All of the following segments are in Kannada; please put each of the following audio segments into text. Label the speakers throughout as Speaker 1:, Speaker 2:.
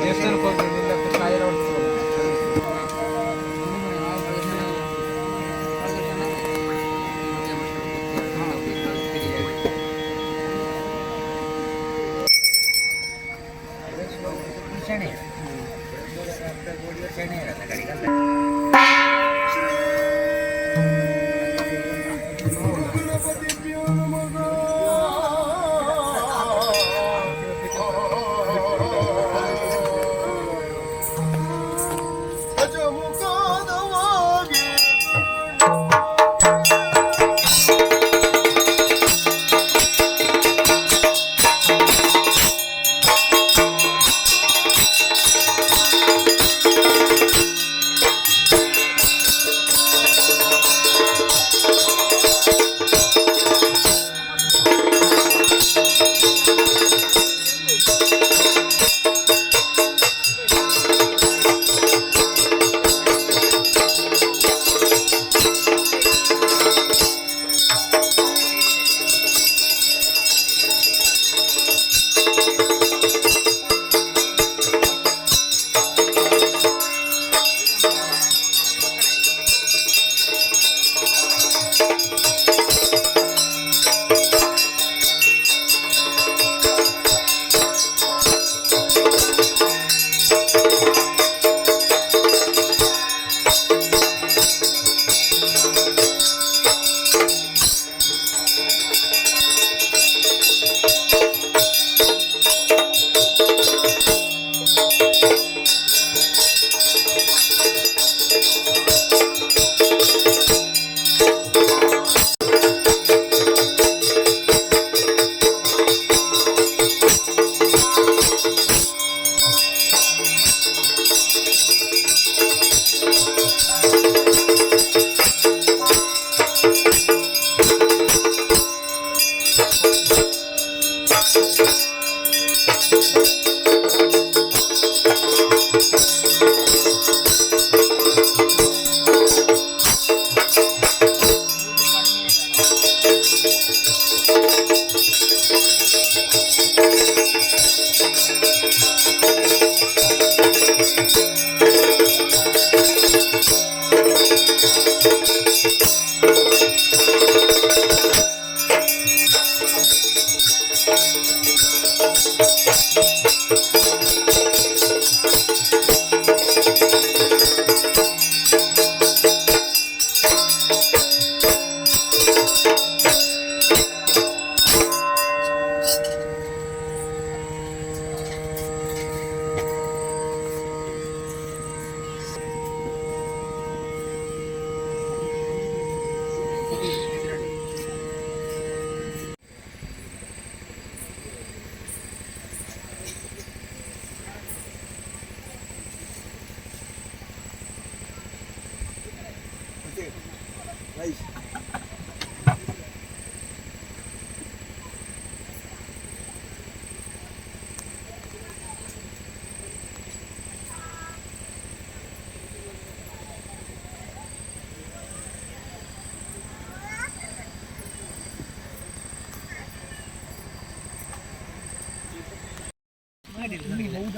Speaker 1: ದೇವಸ್ಥಾನಕ್ಕೆ ಹೋಗಿ ನಿಲ್ಲಕ್ಕೆ ಕಾಯಿಲೆ ಹೊಡ್ತೀವಿ.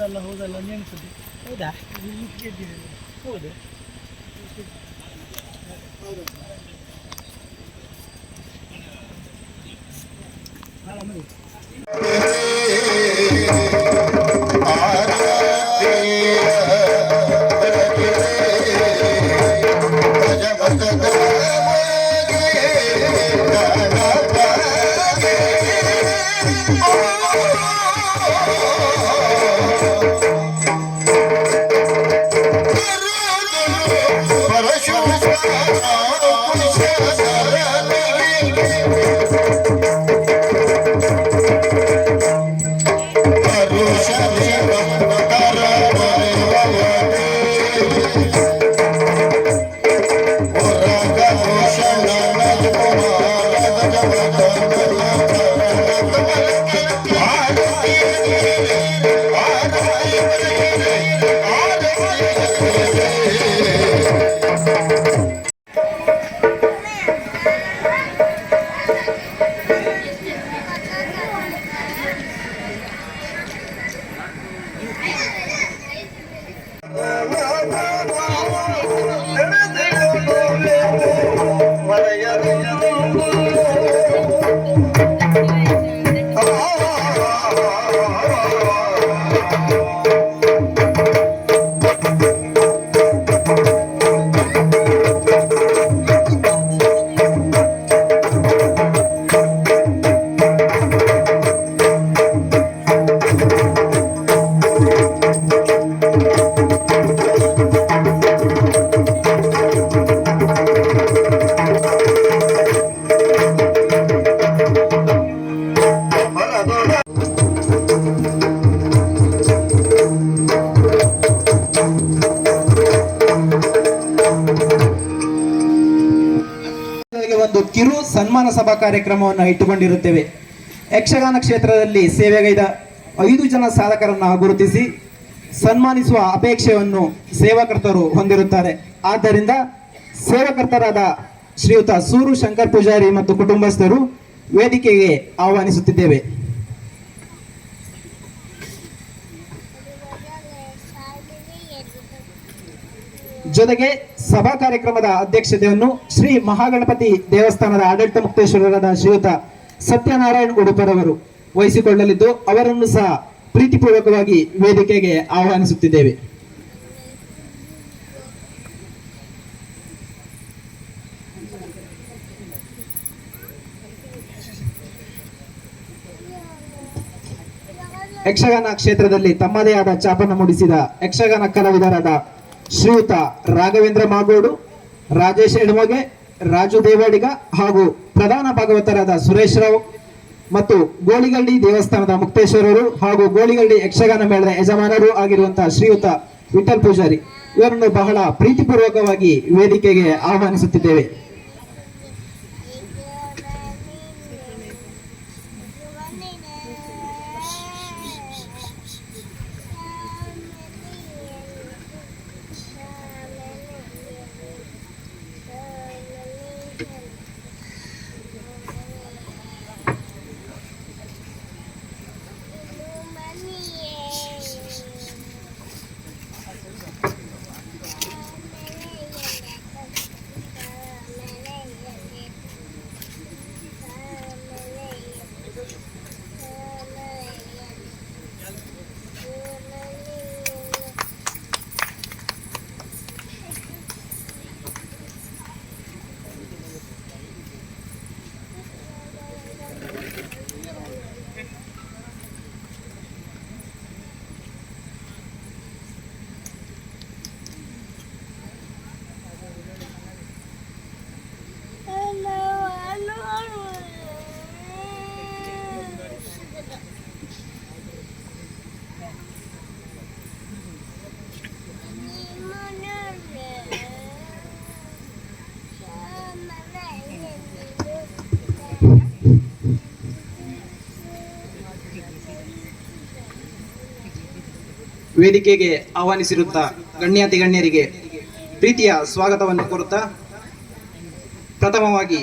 Speaker 2: ಹೌದಲ್ಲ ಹೌದಲ್ಲ ನೆನೆಸುತ್ತೆ. ಹೌದಾ ಹೌದು
Speaker 3: ಒಂದು ಕಿರು ಸನ್ಮಾನ ಸಭಾ ಕಾರ್ಯಕ್ರಮವನ್ನು ಇಟ್ಟುಕೊಂಡಿರುತ್ತೇವೆ. ಯಕ್ಷಗಾನ ಕ್ಷೇತ್ರದಲ್ಲಿ ಸೇವೆಗೈದ 5 ಜನ ಸಾಧಕರನ್ನು ಗುರುತಿಸಿ ಸನ್ಮಾನಿಸುವ ಅಪೇಕ್ಷೆಯನ್ನು ಸೇವಾಕರ್ತರು ಹೊಂದಿರುತ್ತಾರೆ. ಆದ್ದರಿಂದ ಸೇವಾಕರ್ತರಾದ ಶ್ರೀಯುತ ಸೂರು ಶಂಕರ್ ಪೂಜಾರಿ ಮತ್ತು ಕುಟುಂಬಸ್ಥರು ವೇದಿಕೆಗೆ ಆಹ್ವಾನಿಸುತ್ತಿದ್ದೇವೆ. ಜೊತೆಗೆ ಸಭಾ ಕಾರ್ಯಕ್ರಮದ ಅಧ್ಯಕ್ಷತೆಯನ್ನು ಶ್ರೀ ಮಹಾಗಣಪತಿ ದೇವಸ್ಥಾನದ ಆಡಳಿತ ಮುಕ್ತೇಶ್ವರರಾದ ಶ್ರೀಯುತ ಸತ್ಯನಾರಾಯಣ್ ಉಡುಪರವರು ವಹಿಸಿಕೊಳ್ಳಲಿದ್ದು ಅವರನ್ನು ಸಹ ಪ್ರೀತಿಪೂರ್ವಕವಾಗಿ ವೇದಿಕೆಗೆ ಆಹ್ವಾನಿಸುತ್ತಿದ್ದೇವೆ. ಯಕ್ಷಗಾನ ಕ್ಷೇತ್ರದಲ್ಲಿ ತಮ್ಮದೇ ಆದ ಛಾಪನ್ನು ಮೂಡಿಸಿದ ಯಕ್ಷಗಾನ ಕಲಾವಿದರಾದ ಶ್ರೀಯುತ ರಾಘವೇಂದ್ರ ಮಾಗೋಡು, ರಾಜೇಶ್ ಎಡಮೊಗೆ, ರಾಜು ದೇವಾಡಿಗ ಹಾಗೂ ಪ್ರಧಾನ ಭಾಗವತರಾದ ಸುರೇಶ್ ರಾವ್ ಮತ್ತು ಗೋಳಿಗಳ್ಳಿ ದೇವಸ್ಥಾನದ ಮುಕ್ತೇಶ್ವರರು ಹಾಗೂ ಗೋಳಿಗಳ್ಳಿ ಯಕ್ಷಗಾನ ಮೇಳದ ಯಜಮಾನರು ಆಗಿರುವಂತಹ ಶ್ರೀಯುತ ವಿಠಲ್ ಪೂಜಾರಿ ಇವರನ್ನು ಬಹಳ ಪ್ರೀತಿಪೂರ್ವಕವಾಗಿ ವೇದಿಕೆಗೆ ಆಹ್ವಾನಿಸುತ್ತಿದ್ದೇವೆ. ವೇದಿಕೆಗೆ ಆಹ್ವಾನಿಸಿರುತ್ತ ಗಣ್ಯಾತಿ ಗಣ್ಯರಿಗೆ ಪ್ರೀತಿಯ ಸ್ವಾಗತವನ್ನು ಕೋರುತ್ತಾ ಪ್ರಥಮವಾಗಿ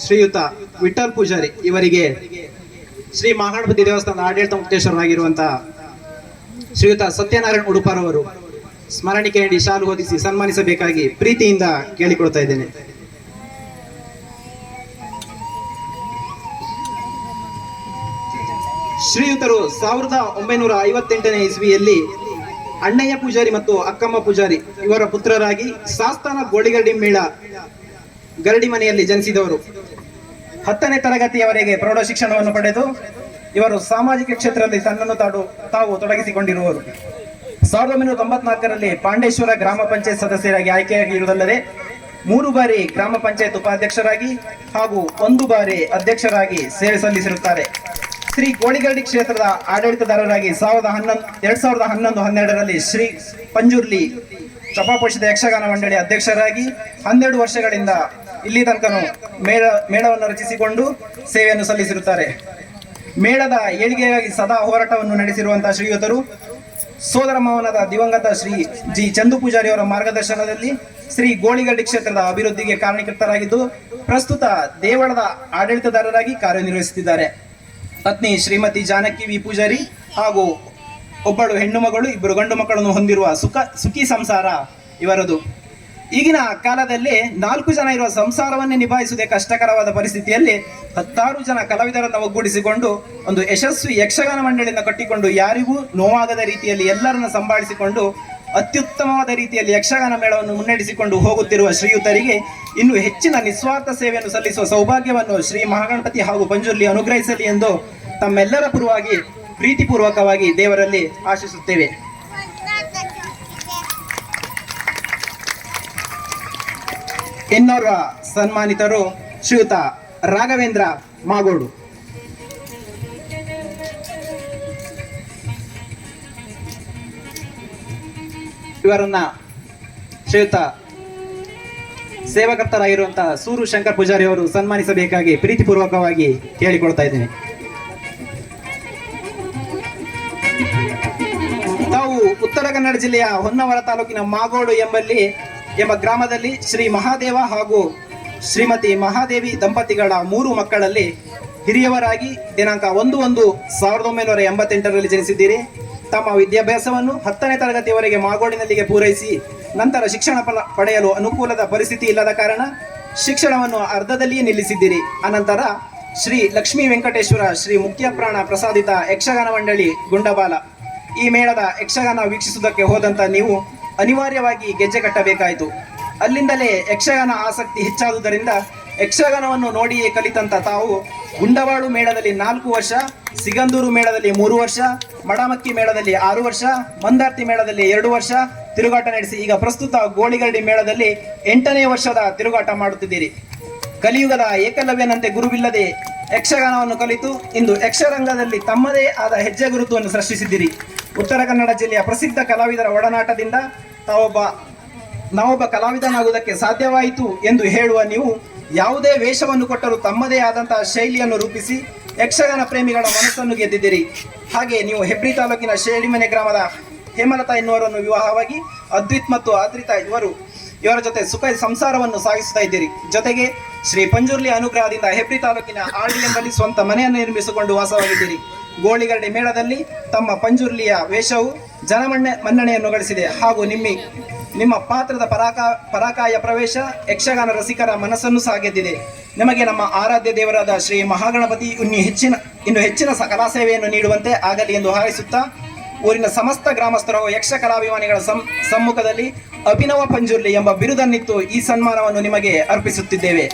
Speaker 3: ಶ್ರೀಯುತ ವಿಠಲ್ ಪೂಜಾರಿ ಇವರಿಗೆ ಶ್ರೀ ಮಹಾಗಣಪತಿ ದೇವಸ್ಥಾನದ ಆಡಳಿತ ಮುಕ್ತೇಶ್ವರರಾಗಿರುವಂತಹ ಶ್ರೀಯುತ ಸತ್ಯನಾರಾಯಣ್ ಉಡುಪಾರವರು ಸ್ಮರಣಿಕೆ ನೀಡಿ ಶಾಲು ಹೊದಿಸಿ ಸನ್ಮಾನಿಸಬೇಕಾಗಿ ಪ್ರೀತಿಯಿಂದ ಕೇಳಿಕೊಳ್ತಾ ಇದ್ದೇನೆ. ಶ್ರೀಯುತರು 1958ನೇ ಇಸ್ವಿಯಲ್ಲಿ ಅಣ್ಣಯ್ಯ ಪೂಜಾರಿ ಮತ್ತು ಅಕ್ಕಮ್ಮ ಪೂಜಾರಿ ಇವರ ಪುತ್ರರಾಗಿ ಸಾಸ್ತಾನ ಗೋಳಿಗಳ್ಳಿ ಮೇಳ ಗರಡಿ ಮನೆಯಲ್ಲಿ ಜನಿಸಿದವರು. 10ನೇ ತರಗತಿಯವರೆಗೆ ಪ್ರೌಢ ಶಿಕ್ಷಣವನ್ನು ಪಡೆದು ಇವರು ಸಾಮಾಜಿಕ ಕ್ಷೇತ್ರದಲ್ಲಿ ತನ್ನನ್ನು ತಾವು ತೊಡಗಿಸಿಕೊಂಡಿರುವರು. 1994ರಲ್ಲಿ ಪಾಂಡೇಶ್ವರ ಗ್ರಾಮ ಪಂಚಾಯತ್ ಸದಸ್ಯರಾಗಿ ಆಯ್ಕೆಯಾಗಿರುವುದಲ್ಲದೆ 3 ಬಾರಿ ಗ್ರಾಮ ಪಂಚಾಯತ್ ಉಪಾಧ್ಯಕ್ಷರಾಗಿ ಹಾಗೂ 1 ಬಾರಿ ಅಧ್ಯಕ್ಷರಾಗಿ ಸೇವೆ ಸಲ್ಲಿಸಿರುತ್ತಾರೆ. ಶ್ರೀ ಗೋಳಿಗಳ್ಳಿ ಕ್ಷೇತ್ರದ ಆಡಳಿತದಾರರಾಗಿ 2011-12ರಲ್ಲಿ ಶ್ರೀ ಪಂಜುರ್ಲಿ ಚಪಾಪೋಷಿತ ಯಕ್ಷಗಾನ ಮಂಡಳಿ ಅಧ್ಯಕ್ಷರಾಗಿ 12 ವರ್ಷಗಳಿಂದ ಇಲ್ಲಿ ತನಕನೂ ಮೇಳವನ್ನು ರಚಿಸಿಕೊಂಡು ಸೇವೆಯನ್ನು ಸಲ್ಲಿಸಿರುತ್ತಾರೆ. ಮೇಳದ ಏಳಿಗೆಗಾಗಿ ಸದಾ ಹೋರಾಟವನ್ನು ನಡೆಸಿರುವಂತಹ ಶ್ರೀಯುತರು ಸೋದರ ಮಾವನಾದ ದಿವಂಗತ ಶ್ರೀ ಜಿ ಚಂದು ಪೂಜಾರಿ ಅವರ ಮಾರ್ಗದರ್ಶನದಲ್ಲಿ ಶ್ರೀ ಗೋಳಿಗಳ್ಳಿ ಕ್ಷೇತ್ರದ ಅಭಿವೃದ್ಧಿಗೆ ಕಾರಣಕರ್ತರಾಗಿದ್ದು ಪ್ರಸ್ತುತ ದೇವಳದ ಆಡಳಿತದಾರರಾಗಿ ಕಾರ್ಯನಿರ್ವಹಿಸುತ್ತಿದ್ದಾರೆ. ಪತ್ನಿ ಶ್ರೀಮತಿ ಜಾನಕಿ ವಿ ಪೂಜಾರಿ ಹಾಗೂ ಒಬ್ಬಳು ಹೆಣ್ಣು ಮಗಳು, ಇಬ್ಬರು ಗಂಡು ಮಕ್ಕಳನ್ನು ಹೊಂದಿರುವ ಸುಖಿ ಸಂಸಾರ ಇವರದು. ಈಗಿನ ಕಾಲದಲ್ಲಿ 4 ಜನ ಇರುವ ಸಂಸಾರವನ್ನೇ ನಿಭಾಯಿಸುವುದೇ ಕಷ್ಟಕರವಾದ ಪರಿಸ್ಥಿತಿಯಲ್ಲಿ 10 ಜನ ಕಲಾವಿದರನ್ನು ಒಗ್ಗೂಡಿಸಿಕೊಂಡು ಒಂದು ಯಶಸ್ವಿ ಯಕ್ಷಗಾನ ಮಂಡಳಿಯನ್ನು ಕಟ್ಟಿಕೊಂಡು ಯಾರಿಗೂ ನೋವಾಗದ ರೀತಿಯಲ್ಲಿ ಎಲ್ಲರನ್ನು ಸಂಭಾಳಿಸಿಕೊಂಡು ಅತ್ಯುತ್ತಮವಾದ ರೀತಿಯಲ್ಲಿ ಯಕ್ಷಗಾನ ಮೇಳವನ್ನು ಮುನ್ನಡೆಸಿಕೊಂಡು ಹೋಗುತ್ತಿರುವ ಶ್ರೀಯುತರಿಗೆ ಇನ್ನು ಹೆಚ್ಚಿನ ನಿಸ್ವಾರ್ಥ ಸೇವೆಯನ್ನು ಸಲ್ಲಿಸುವ ಸೌಭಾಗ್ಯವನ್ನು ಶ್ರೀ ಮಹಾಗಣಪತಿ ಹಾಗೂ ಪಂಜುರ್ಲಿ ಅನುಗ್ರಹಿಸಲಿ ಎಂದು ತಮ್ಮೆಲ್ಲರ ಪರವಾಗಿ ಪ್ರೀತಿಪೂರ್ವಕವಾಗಿ ದೇವರಲ್ಲಿ ಆಶಿಸುತ್ತೇವೆ. ಇನ್ನೋರ್ವ ಸನ್ಮಾನಿತರು ಶ್ರೀಯುತ ರಾಘವೇಂದ್ರ ಮಾಗೋಡು. ಇವರನ್ನ ಶ್ರೀಯುತ ಸೇವಕರ್ತರಾಗಿರುವಂತಹ ಸೂರು ಶಂಕರ್ ಪೂಜಾರಿ ಅವರು ಸನ್ಮಾನಿಸಬೇಕಾಗಿ ಪ್ರೀತಿಪೂರ್ವಕವಾಗಿ ಕೇಳಿಕೊಳ್ತಾ ಇದ್ದೇನೆ. ತಾವು ಉತ್ತರ ಕನ್ನಡ ಜಿಲ್ಲೆಯ ಹೊನ್ನಾವರ ತಾಲೂಕಿನ ಮಾಗೋಡು ಎಂಬ ಗ್ರಾಮದಲ್ಲಿ ಶ್ರೀ ಮಹಾದೇವ ಹಾಗೂ ಶ್ರೀಮತಿ ಮಹಾದೇವಿ ದಂಪತಿಗಳ 3 ಮಕ್ಕಳಲ್ಲಿ ಹಿರಿಯವರಾಗಿ ದಿನಾಂಕ 1/1/1988ರಲ್ಲಿ ಜನಿಸಿದ್ದೀರಿ. ತಮ್ಮ ವಿದ್ಯಾಭ್ಯಾಸವನ್ನು 10ನೇ ತರಗತಿಯವರೆಗೆ ಮಾಗೋಡಿನಲ್ಲಿಗೆ ಪೂರೈಸಿ ನಂತರ ಶಿಕ್ಷಣ ಪಡೆಯಲು ಅನುಕೂಲದ ಪರಿಸ್ಥಿತಿ ಇಲ್ಲದ ಕಾರಣ ಶಿಕ್ಷಣವನ್ನು ಅರ್ಧದಲ್ಲಿಯೇ ನಿಲ್ಲಿಸಿದ್ದೀರಿ. ಅನಂತರ ಶ್ರೀ ಲಕ್ಷ್ಮೀ ವೆಂಕಟೇಶ್ವರ ಶ್ರೀ ಮುಖ್ಯ ಪ್ರಾಣ ಪ್ರಸಾದಿತ ಯಕ್ಷಗಾನ ಮಂಡಳಿ ಗುಂಡಬಾಲ ಈ ಮೇಳದ ಯಕ್ಷಗಾನ ವೀಕ್ಷಿಸುವುದಕ್ಕೆ ಹೋದಂತ ನೀವು ಅನಿವಾರ್ಯವಾಗಿ ಗೆಜ್ಜೆ ಕಟ್ಟಬೇಕಾಯಿತು. ಅಲ್ಲಿಂದಲೇ ಯಕ್ಷಗಾನ ಆಸಕ್ತಿ ಹೆಚ್ಚಾದುದರಿಂದ ಯಕ್ಷಗಾನವನ್ನು ನೋಡಿಯೇ ಕಲಿತಂತ ತಾವು ಗುಂಡವಾಳು ಮೇಳದಲ್ಲಿ 4 ವರ್ಷ, ಸಿಗಂದೂರು ಮೇಳದಲ್ಲಿ 3 ವರ್ಷ, ಮಡಮಕ್ಕಿ ಮೇಳದಲ್ಲಿ 6 ವರ್ಷ, ಮಂದಾರ್ತಿ ಮೇಳದಲ್ಲಿ 2 ವರ್ಷ ತಿರುಗಾಟ ನಡೆಸಿ ಈಗ ಪ್ರಸ್ತುತ ಗೋಳಿಗರಡಿ ಮೇಳದಲ್ಲಿ 8ನೇ ವರ್ಷದ ತಿರುಗಾಟ ಮಾಡುತ್ತಿದ್ದೀರಿ. ಕಲಿಯುಗದ ಏಕಲವ್ಯನಂತೆ ಗುರುವಿಲ್ಲದೆ ಯಕ್ಷಗಾನವನ್ನು ಕಲಿತು ಇಂದು ಯಕ್ಷರಂಗದಲ್ಲಿ ತಮ್ಮದೇ ಆದ ಹೆಜ್ಜೆ ಗುರುತುವನ್ನು ಸೃಷ್ಟಿಸಿದ್ದೀರಿ. ಉತ್ತರ ಕನ್ನಡ ಜಿಲ್ಲೆಯ ಪ್ರಸಿದ್ಧ ಕಲಾವಿದರ ಒಡನಾಟದಿಂದ ನಾವೊಬ್ಬ ಕಲಾವಿದನಾಗುವುದಕ್ಕೆ ಸಾಧ್ಯವಾಯಿತು ಎಂದು ಹೇಳುವ ನೀವು ಯಾವುದೇ ವೇಷವನ್ನು ಕೊಟ್ಟರೂ ತಮ್ಮದೇ ಆದಂತಹ ಶೈಲಿಯನ್ನು ರೂಪಿಸಿ ಯಕ್ಷಗಾನ ಪ್ರೇಮಿಗಳ ಮನಸ್ಸನ್ನು ಗೆದ್ದಿದ್ದೀರಿ. ಹಾಗೆ ನೀವು ಹೆಬ್ರಿ ತಾಲೂಕಿನ ಶೇಡಿಮನೆ ಗ್ರಾಮದ ಹೇಮಲತಾ ಎನ್ನುವರನ್ನು ವಿವಾಹವಾಗಿ ಅದ್ವಿತ್ ಮತ್ತು ಆದ್ರಿತಾ ಇವರ ಜೊತೆ ಸುಖ ಸಂಸಾರವನ್ನು ಸಾಗಿಸ್ತಾ ಇದ್ದೀರಿ. ಜೊತೆಗೆ ಶ್ರೀ ಪಂಜುರ್ಲಿ ಅನುಗ್ರಹದಿಂದ ಹೆಬ್ರಿ ತಾಲೂಕಿನ ಆರ್ಡಿ ಎಂಬಲ್ಲಿ ಸ್ವಂತ ಮನೆಯನ್ನು ನಿರ್ಮಿಸಿಕೊಂಡು ವಾಸವಾಗಿದ್ದೀರಿ. ಗೋಳಿಗರಡಿ ಮೇಳದಲ್ಲಿ ತಮ್ಮ ಪಂಜುರ್ಲಿಯ ವೇಷವು ಮನ್ನಣೆಯನ್ನು ಗಳಿಸಿದೆ ಹಾಗೂ ನಿಮ್ಮ ಪಾತ್ರದ ಪರಾಕಾಯ ಪ್ರವೇಶ ಯಕ್ಷಗಾನ ರಸಿಕರ ಮನಸ್ಸನ್ನು ಸಾಗೆದ್ದಿದೆ. ನಿಮಗೆ ನಮ್ಮ ಆರಾಧ್ಯ ದೇವರಾದ ಶ್ರೀ ಮಹಾಗಣಪತಿ ಇನ್ನು ಹೆಚ್ಚಿನ ಕಲಾ ಸೇವೆಯನ್ನು ನೀಡುವಂತೆ ಆಗಲಿ ಎಂದು ಹಾರೈಸುತ್ತಾ ಊರಿನ ಸಮಸ್ತ ಗ್ರಾಮಸ್ಥರು ಯಕ್ಷ ಕಲಾಭಿಮಾನಿಗಳ ಸಮ್ಮುಖದಲ್ಲಿ ಅಭಿನವ ಪಂಜುರ್ಲಿ ಎಂಬ ಬಿರುದನ್ನಿತ್ತು ಈ ಸನ್ಮಾನವನ್ನು ನಿಮಗೆ ಅರ್ಪಿಸುತ್ತಿದ್ದೇವೆ.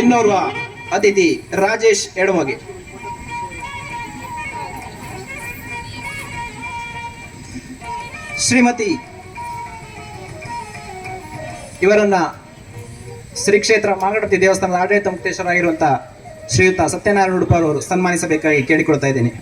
Speaker 3: ಇನ್ನೋರ್ವ ಅತಿಥಿ ರಾಜೇಶ್ ಎಡಮಗೆ. ಶ್ರೀಮತಿ ಇವರನ್ನ ಶ್ರೀ ಕ್ಷೇತ್ರ ಮಾಗಣಪತಿ ದೇವಸ್ಥಾನದ ಆಡಳಿತ ಮುಕ್ತೇಶ್ವರಾಗಿರುವಂತಹ ಶ್ರೀಯುತ ಸತ್ಯನಾರಾಯಣ ಉಡುಪಾರ್ ಅವರು ಸನ್ಮಾನಿಸಬೇಕಾಗಿ ಕೇಳಿಕೊಳ್ತಾ ಇದ್ದೇನೆ.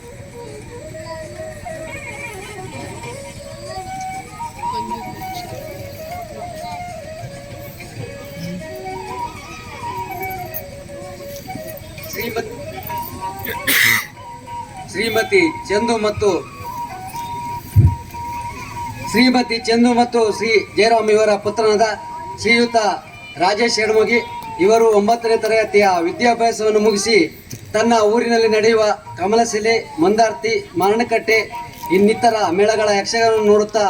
Speaker 4: ಶ್ರೀಮತಿ ಚಂದು ಮತ್ತು ಶ್ರೀ ಜಯರಾಮ್ ಇವರ ಪುತ್ರನಾದ ಶ್ರೀಯುತ ರಾಜೇಶ್ ಎಡಮಗಿ ಇವರು 9ನೇ ತರಗತಿಯ ವಿದ್ಯಾಭ್ಯಾಸವನ್ನು ಮುಗಿಸಿ ತನ್ನ ಊರಿನಲ್ಲಿ ನಡೆಯುವ ಕಮಲಶಿಲೆ, ಮಂದಾರ್ತಿ, ಮರಣಕಟ್ಟೆ ಇನ್ನಿತರ ಮೇಳಗಳ ಯಕ್ಷಗಾನ ನೋಡುತ್ತಾ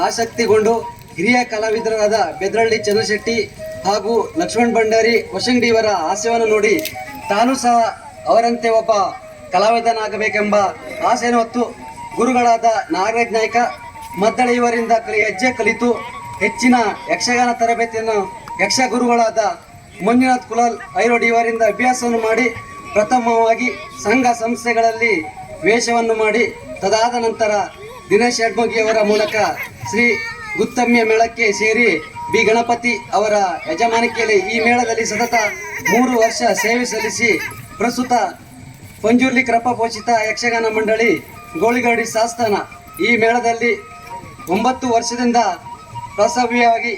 Speaker 4: ಆಸಕ್ತಿಗೊಂಡು ಹಿರಿಯ ಕಲಾವಿದರಾದ ಬೆದ್ರಳ್ಳಿ ಚಂದ್ರಶೆಟ್ಟಿ ಹಾಗೂ ಲಕ್ಷ್ಮಣ್ ಭಂಡಾರಿ ಹೊಸಂಗಡಿ ಇವರ ಹಾಸ್ಯವನ್ನು ನೋಡಿ ತಾನೂ ಸಹ ಅವರಂತೆ ಒಬ್ಬ ಕಲಾವಿದನಾಗಬೇಕೆಂಬ ಆಸೆಯನ್ನು ಹೊತ್ತು ಗುರುಗಳಾದ ನಾಗರಾಜ್ ನಾಯ್ಕ ಮದ್ದಳೆ ಇವರಿಂದ ಹೆಜ್ಜೆ ಕಲಿತು ಹೆಚ್ಚಿನ ಯಕ್ಷಗಾನ ತರಬೇತಿಯನ್ನು ಯಕ್ಷ ಗುರುಗಳಾದ ಮಂಜುನಾಥ್ ಕುಲಾಲ್ ಐರೋಡಿ ಇವರಿಂದ ಅಭ್ಯಾಸವನ್ನು ಮಾಡಿ ಪ್ರಥಮವಾಗಿ ಸಂಘ ಸಂಸ್ಥೆಗಳಲ್ಲಿ ವೇಷವನ್ನು ಮಾಡಿ ತದಾದ ನಂತರ ದಿನೇಶ್ ಎಡ್ಮಗಿಯವರ ಮೂಲಕ ಶ್ರೀ ಗುತ್ತಮ್ಯ ಮೇಳಕ್ಕೆ ಸೇರಿ ಬಿ ಗಣಪತಿ ಅವರ ಯಜಮಾನಿಕೆಯಲ್ಲಿ ಈ ಮೇಳದಲ್ಲಿ ಸತತ 3 ವರ್ಷ ಸೇವೆ ಸಲ್ಲಿಸಿ ಪ್ರಸ್ತುತ ಪಂಜುರ್ಲಿ ಕೃಪಾಪೋಷಿತ ಯಕ್ಷಗಾನ ಮಂಡಳಿ ಗೋಳಿಗರಡಿ ಸಂಸ್ಥಾನ ಈ ಮೇಳದಲ್ಲಿ 9 ವರ್ಷದಿಂದ ಪ್ರಸವ್ಯವಾಗಿ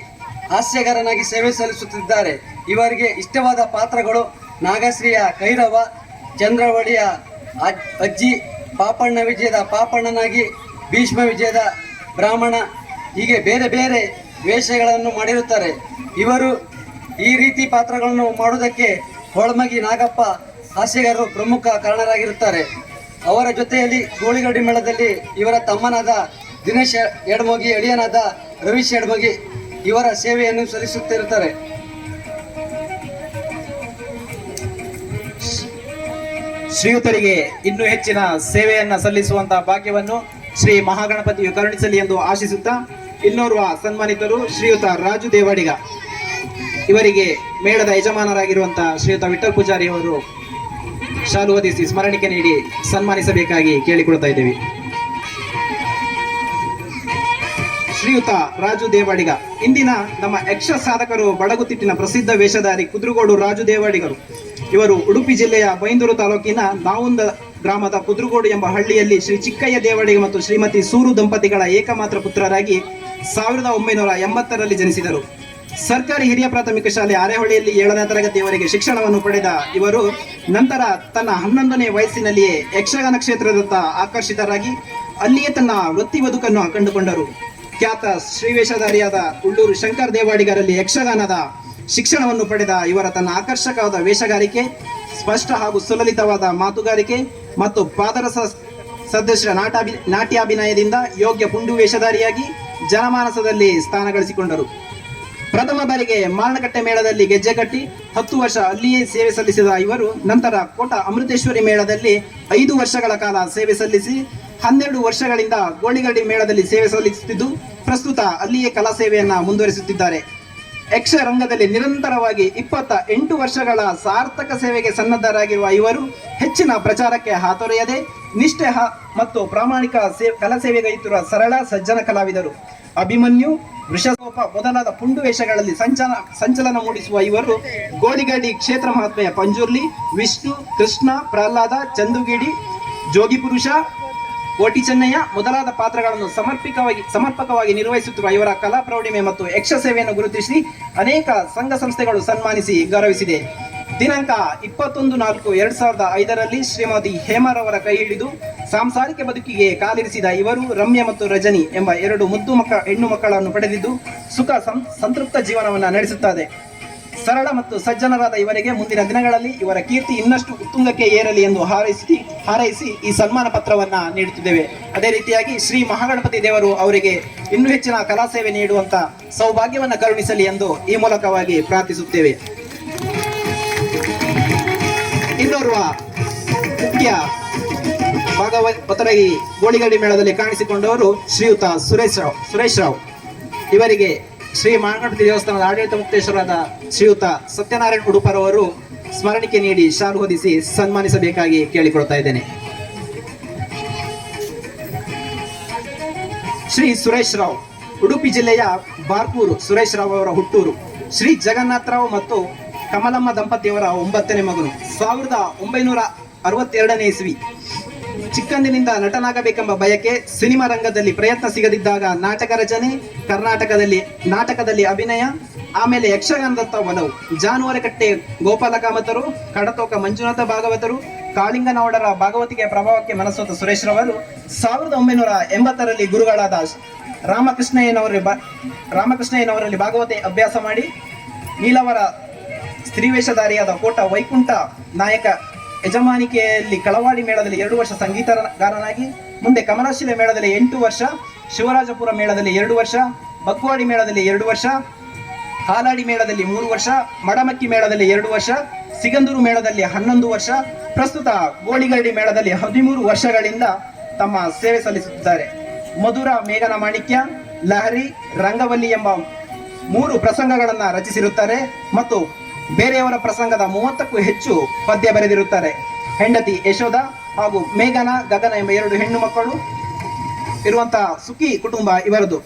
Speaker 4: ಹಾಸ್ಯಗಾರನಾಗಿ ಸೇವೆ ಸಲ್ಲಿಸುತ್ತಿದ್ದಾರೆ. ಇವರಿಗೆ ಇಷ್ಟವಾದ ಪಾತ್ರಗಳು ನಾಗಶ್ರೀಯ ಕೈರವ, ಚಂದ್ರವಡಿಯ ಅಜ್ಜಿ, ಪಾಪಣ್ಣ ವಿಜಯದ ಪಾಪಣ್ಣನಾಗಿ, ಭೀಷ್ಮ ವಿಜಯದ ಬ್ರಾಹ್ಮಣ, ಹೀಗೆ ಬೇರೆ ಬೇರೆ ವೇಷಗಳನ್ನು ಮಾಡಿರುತ್ತಾರೆ. ಇವರು ಈ ರೀತಿ ಪಾತ್ರಗಳನ್ನು ಮಾಡುವುದಕ್ಕೆ ಹೊಳಮಗಿ ನಾಗಪ್ಪ ಹಾಸ್ಯಗಾರರು ಪ್ರಮುಖ ಕಾರಣರಾಗಿರುತ್ತಾರೆ. ಅವರ ಜೊತೆಯಲ್ಲಿ ಗೋಳಿಗಡ್ಡಿ ಮೇಳದಲ್ಲಿ ಇವರ ತಮ್ಮನಾದ ದಿನೇಶ್ ಎಡಮೋಗಿ, ಅಳಿಯನಾದ ರವೀಶ್ ಎಡಮೋಗಿ ಇವರ ಸೇವೆಯನ್ನು ಸಲ್ಲಿಸುತ್ತಿರುತ್ತಾರೆ.
Speaker 3: ಶ್ರೀಯುತರಿಗೆ ಇನ್ನೂ ಹೆಚ್ಚಿನ ಸೇವೆಯನ್ನ ಸಲ್ಲಿಸುವಂತಹ ಭಾಗ್ಯವನ್ನು ಶ್ರೀ ಮಹಾಗಣಪತಿಯು ಕರುಣಿಸಲಿ ಎಂದು ಆಶಿಸುತ್ತಾ, ಇನ್ನೋರ್ವ ಸನ್ಮಾನಿತರು ಶ್ರೀಯುತ ರಾಜು ದೇವಾಡಿಗ. ಇವರಿಗೆ ಮೇಳದ ಯಜಮಾನರಾಗಿರುವಂತಹ ಶ್ರೀಯುತ ವಿಠಲ್ ಪೂಜಾರಿ ಅವರು ಶಾಲು ಹೊದಿಸಿ ಸ್ಮರಣಿಕೆ ನೀಡಿ ಸನ್ಮಾನಿಸಬೇಕಾಗಿ ಕೇಳಿಕೊಳ್ತಾ ಇದ್ದೇವೆ. ಶ್ರೀಯುತ ರಾಜು ದೇವಾಡಿಗ ಇಂದಿನ ನಮ್ಮ ಯಕ್ಷ ಸಾಧಕರು ಬಡಗುತಿಟ್ಟಿನ ಪ್ರಸಿದ್ಧ ವೇಷಧಾರಿ ಕುದ್ರುಗೋಡು ರಾಜು ದೇವಾಡಿಗರು. ಇವರು ಉಡುಪಿ ಜಿಲ್ಲೆಯ ಬೈಂದೂರು ತಾಲೂಕಿನ ನಾವುಂದ ಗ್ರಾಮದ ಕುದ್ರುಗೋಡು ಎಂಬ ಹಳ್ಳಿಯಲ್ಲಿ ಶ್ರೀ ಚಿಕ್ಕಯ್ಯ ದೇವಾಡಿಗ ಮತ್ತು ಶ್ರೀಮತಿ ಸೂರು ದಂಪತಿಗಳ ಏಕಮಾತ್ರ ಪುತ್ರರಾಗಿ 1980ರಲ್ಲಿ ಜನಿಸಿದರು. ಸರ್ಕಾರಿ ಹಿರಿಯ ಪ್ರಾಥಮಿಕ ಶಾಲೆ ಆರೆಹೊಳೆಯಲ್ಲಿ 7ನೇ ತರಗತಿಯವರೆಗೆ ಶಿಕ್ಷಣವನ್ನು ಪಡೆದ ಇವರು ನಂತರ ತನ್ನ 11ನೇ ವಯಸ್ಸಿನಲ್ಲಿಯೇ ಯಕ್ಷಗಾನ ಕ್ಷೇತ್ರದತ್ತ ಆಕರ್ಷಿತರಾಗಿ ಅಲ್ಲಿಯೇ ತನ್ನ ವೃತ್ತಿ ಬದುಕನ್ನು ಕಂಡುಕೊಂಡರು. ಖ್ಯಾತ ಶ್ರೀವೇಷಧಾರಿಯಾದ ಉಳ್ಳೂರು ಶಂಕರ್ ದೇವಾಡಿಗರಲ್ಲಿ ಯಕ್ಷಗಾನದ ಶಿಕ್ಷಣವನ್ನು ಪಡೆದ ಇವರ ತನ್ನ ಆಕರ್ಷಕವಾದ ವೇಷಗಾರಿಕೆ, ಸ್ಪಷ್ಟ ಹಾಗೂ ಸುಲಲಿತವಾದ ಮಾತುಗಾರಿಕೆ ಮತ್ತು ಪಾದರಸ ಸದೃಶ ನಾಟ್ಯಾಭಿನಯದಿಂದ ಯೋಗ್ಯ ಪುಂಡು ವೇಷಧಾರಿಯಾಗಿ ಜನಮಾನಸದಲ್ಲಿ ಸ್ಥಾನ ಗಳಿಸಿಕೊಂಡರು. ಪ್ರಥಮ ಬಾರಿಗೆ ಮಾರಣಕಟ್ಟೆ ಮೇಳದಲ್ಲಿ ಗೆಜ್ಜೆ ಕಟ್ಟಿ 10 ವರ್ಷ ಅಲ್ಲಿಯೇ ಸೇವೆ ಸಲ್ಲಿಸಿದ ಇವರು ನಂತರ ಕೋಟ ಅಮೃತೇಶ್ವರಿ ಮೇಳದಲ್ಲಿ 5 ವರ್ಷಗಳ ಕಾಲ ಸೇವೆ ಸಲ್ಲಿಸಿ 12 ವರ್ಷಗಳಿಂದ ಗೋಳಿಗಡ್ಡಿ ಮೇಳದಲ್ಲಿ ಸೇವೆ ಸಲ್ಲಿಸುತ್ತಿದ್ದು ಪ್ರಸ್ತುತ ಅಲ್ಲಿಯೇ ಕಲಾ ಸೇವೆಯನ್ನ ಮುಂದುವರಿಸುತ್ತಿದ್ದಾರೆ. ಯಕ್ಷ ರಂಗದಲ್ಲಿ ನಿರಂತರವಾಗಿ 28 ವರ್ಷಗಳ ಸಾರ್ಥಕ ಸೇವೆಗೆ ಸನ್ನದ್ಧರಾಗಿರುವ ಇವರು ಹೆಚ್ಚಿನ ಪ್ರಚಾರಕ್ಕೆ ಹಾತೊರೆಯದೆ ನಿಷ್ಠೆ ಮತ್ತು ಪ್ರಾಮಾಣಿಕ ಕಲಾ ಸೇವೆಗೈತಿರುವ ಸರಳ ಸಜ್ಜನ ಕಲಾವಿದರು. ಅಭಿಮನ್ಯು, ವೃಷಕೋಪ ಮೊದಲಾದ ಪುಂಡು ವೇಷಗಳಲ್ಲಿ ಸಂಚಲನ ಮೂಡಿಸುವ ಇವರು ಗೋಳಿಗಡ್ಡಿ ಕ್ಷೇತ್ರ ಮಹಾತ್ಮೆಯ ಪಂಜುರ್ಲಿ, ವಿಷ್ಣು, ಕೃಷ್ಣ, ಪ್ರಹ್ಲಾದ, ಚಂದುಗಿಡಿ, ಜೋಗಿ ಪುರುಷ, ಕೋಟಿ ಚೆನ್ನಯ್ಯ ಮೊದಲಾದ ಪಾತ್ರಗಳನ್ನು ಸಮರ್ಪಕವಾಗಿ ನಿರ್ವಹಿಸುತ್ತಿರುವ ಇವರ ಕಲಾ ಪ್ರೌಢಿಮೆ ಮತ್ತು ಯಕ್ಷ ಸೇವೆಯನ್ನು ಗುರುತಿಸಿ ಅನೇಕ ಸಂಘ ಸಂಸ್ಥೆಗಳು ಸನ್ಮಾನಿಸಿ ಗೌರವಿಸಿದೆ. ದಿನಾಂಕ 21/4/2005ರಲ್ಲಿ ಶ್ರೀಮತಿ ಹೇಮಾರವರ ಕೈ ಹಿಡಿದು ಸಾಂಸಾರಿಕ ಬದುಕಿಗೆ ಕಾಲಿರಿಸಿದ ಇವರು ರಮ್ಯ ಮತ್ತು ರಜನಿ ಎಂಬ 2 ಮುದ್ದು ಹೆಣ್ಣು ಮಕ್ಕಳನ್ನು ಪಡೆದಿದ್ದು ಸುಖ ಸಂತೃಪ್ತ ಜೀವನವನ್ನು ನಡೆಸುತ್ತದೆ. ಸರಳ ಮತ್ತು ಸಜ್ಜನರಾದ ಇವರಿಗೆ ಮುಂದಿನ ದಿನಗಳಲ್ಲಿ ಇವರ ಕೀರ್ತಿ ಇನ್ನಷ್ಟು ಉತ್ತುಂಗಕ್ಕೆ ಏರಲಿ ಎಂದು ಹಾರೈಸಿ ಈ ಸನ್ಮಾನ ಪತ್ರವನ್ನ ನೀಡುತ್ತಿದ್ದೇವೆ. ಅದೇ ರೀತಿಯಾಗಿ ಶ್ರೀ ಮಹಾಗಣಪತಿ ದೇವರು ಅವರಿಗೆ ಇನ್ನೂ ಹೆಚ್ಚಿನ ಕಲಾ ಸೇವೆ ನೀಡುವಂತ ಸೌಭಾಗ್ಯವನ್ನ ಕರುಣಿಸಲಿ ಎಂದು ಈ ಮೂಲಕವಾಗಿ ಪ್ರಾರ್ಥಿಸುತ್ತೇವೆ. ಇನ್ನೋರ್ವ ಮುಖ್ಯ ಭಾಗವತರಾಗಿ ಗೋಳಿಗಡ್ಡಿ ಮೇಳದಲ್ಲಿ ಕಾಣಿಸಿಕೊಂಡವರು ಶ್ರೀಯುತ ಸುರೇಶ್ ರಾವ್. ಇವರಿಗೆ ಶ್ರೀ ಮಹಾಗಣಪತಿ ದೇವಸ್ಥಾನದ ಆಡಳಿತ ಮುಕ್ತೇಶ್ವರರಾದ ಶ್ರೀಯುತ ಸತ್ಯನಾರಾಯಣ ಉಡುಪರವರು ಸ್ಮರಣಿಕೆ ನೀಡಿ ಶಾಲು ಹೊದಿಸಿ ಸನ್ಮಾನಿಸಬೇಕಾಗಿ ಕೇಳಿಕೊಳ್ತಾ ಇದ್ದೇನೆ. ಶ್ರೀ ಸುರೇಶ್ ರಾವ್ ಉಡುಪಿ ಜಿಲ್ಲೆಯ ಬಾರ್ಕೂರು ಸುರೇಶ್ ರಾವ್ ಅವರ ಹುಟ್ಟೂರು. ಶ್ರೀ ಜಗನ್ನಾಥರಾವ್ ಮತ್ತು ಕಮಲಮ್ಮ ದಂಪತಿಯವರ 9ನೇ ಮಗನು. 1962ನೇ ಇಸ್ವಿ ಚಿಕ್ಕಂದಿನಿಂದ ನಟನಾಗಬೇಕೆಂಬ ಬಯಕೆ, ಸಿನಿಮಾ ರಂಗದಲ್ಲಿ ಪ್ರಯತ್ನ ಸಿಗದಿದ್ದಾಗ ನಾಟಕ ರಚನೆ, ನಾಟಕದಲ್ಲಿ ಅಭಿನಯ, ಆಮೇಲೆ ಯಕ್ಷಗಾನದತ್ತ ಒಲವು. ಜಾನುವಾರುಕಟ್ಟೆ ಗೋಪಾಲ ಕಾಮತರು, ಕಡತೋಕ ಮಂಜುನಾಥ ಭಾಗವತರು, ಕಾಳಿಂಗನೌಡರ ಭಾಗವತಿಗೆ ಪ್ರಭಾವಕ್ಕೆ ಮನಸೋತ ಸುರೇಶ್ ರವರು 1980ರಲ್ಲಿ ಗುರುಗಳಾದ ರಾಮಕೃಷ್ಣಯ್ಯನವರಲ್ಲಿ ಭಾಗವತೆ ಅಭ್ಯಾಸ ಮಾಡಿ ನೀಲವರ ಸ್ತ್ರೀವೇಷಧಾರಿಯಾದ ಕೋಟ ವೈಕುಂಠ ನಾಯಕ ಯಜಮಾನಿಕೆಯಲ್ಲಿ ಕಳವಾಡಿ ಮೇಳದಲ್ಲಿ 2 ವರ್ಷ ಸಂಗೀತಗಾರನಾಗಿ, ಮುಂದೆ ಕಮಲಾಶಿಲೆ ಮೇಳದಲ್ಲಿ 8 ವರ್ಷ, ಶಿವರಾಜಪುರ ಮೇಳದಲ್ಲಿ 2 ವರ್ಷ, ಬಕ್ವಾಡಿ ಮೇಳದಲ್ಲಿ 2 ವರ್ಷ, ಹಾಲಾಡಿ ಮೇಳದಲ್ಲಿ 3 ವರ್ಷ, ಮಡಮಕ್ಕಿ ಮೇಳದಲ್ಲಿ 2 ವರ್ಷ, ಸಿಗಂದೂರು ಮೇಳದಲ್ಲಿ 11 ವರ್ಷ, ಪ್ರಸ್ತುತ ಗೋಳಿಗಡ್ಡಿ ಮೇಳದಲ್ಲಿ 13 ವರ್ಷಗಳಿಂದ ತಮ್ಮ ಸೇವೆ ಸಲ್ಲಿಸುತ್ತಿದ್ದಾರೆ. ಮಧುರ, ಮೇಘನ ಮಾಣಿಕ್ಯ, ಲಹರಿ, ರಂಗವಲ್ಲಿ ಎಂಬ 3 ಪ್ರಸಂಗಗಳನ್ನು ರಚಿಸಿರುತ್ತಾರೆ ಮತ್ತು ಬೇರೆಯವರ ಪ್ರಸಂಗದ 30ಕ್ಕೂ ಹೆಚ್ಚು ಪದ್ಯ ಬರೆದಿರುತ್ತಾರೆ. ಹೆಂಡತಿ ಯಶೋಧ ಹಾಗೂ ಮೇಘನ, ಗಗನ ಎಂಬ 2 ಹೆಣ್ಣು ಮಕ್ಕಳು ಇರುವಂತಹ ಸುಖಿ ಕುಟುಂಬ ಇವರದು.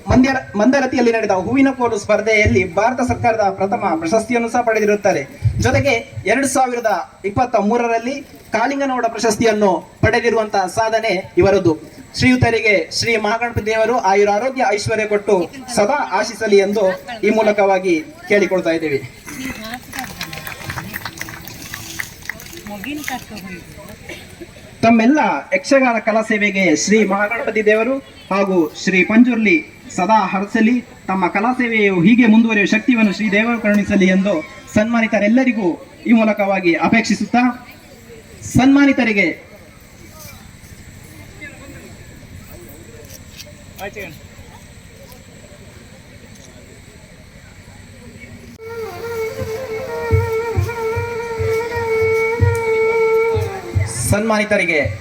Speaker 3: ಮಂದರತಿಯಲ್ಲಿ ನಡೆದ ಹೂವಿನ ಕೋಲು ಸ್ಪರ್ಧೆಯಲ್ಲಿ ಭಾರತ ಸರ್ಕಾರದ ಪ್ರಥಮ ಪ್ರಶಸ್ತಿಯನ್ನು ಸಹ ಪಡೆದಿರುತ್ತಾರೆ. ಜೊತೆಗೆ 2023ರಲ್ಲಿ ಕಾಳಿಂಗನೌಡ ಪ್ರಶಸ್ತಿಯನ್ನು ಪಡೆದಿರುವಂತಹ ಸಾಧನೆ ಇವರದು. ಶ್ರೀಯುತರಿಗೆ ಶ್ರೀ ಮಹಾಗಣಪತಿ ದೇವರು ಆಯುರಾರೋಗ್ಯ ಐಶ್ವರ್ಯ ಕೊಟ್ಟು ಸದಾ ಆಶಿಸಲಿ ಎಂದು ಈ ಮೂಲಕವಾಗಿ ಕೇಳಿಕೊಳ್ತಾ ಇದ್ದೇವೆ. ತಮ್ಮೆಲ್ಲ ಯಕ್ಷಗಾನ ಕಲಾ ಸೇವೆಗೆ ಶ್ರೀ ಮಹಾಗಣಪತಿ ದೇವರು ಹಾಗೂ ಶ್ರೀ ಪಂಜುರ್ಲಿ ಸದಾ ಹರಸಲಿ. ತಮ್ಮ ಕಲಾ ಸೇವೆಯು ಹೀಗೆ ಮುಂದುವರಿಯುವ ಶಕ್ತಿಯನ್ನು ಶ್ರೀ ದೇವರು ಕರುಣಿಸಲಿ ಎಂದು ಸನ್ಮಾನಿತರೆಲ್ಲರಿಗೂ ಈ ಮೂಲಕವಾಗಿ ಅಪೇಕ್ಷಿಸುತ್ತಾ ಸನ್ಮಾನಿತರಿಗೆ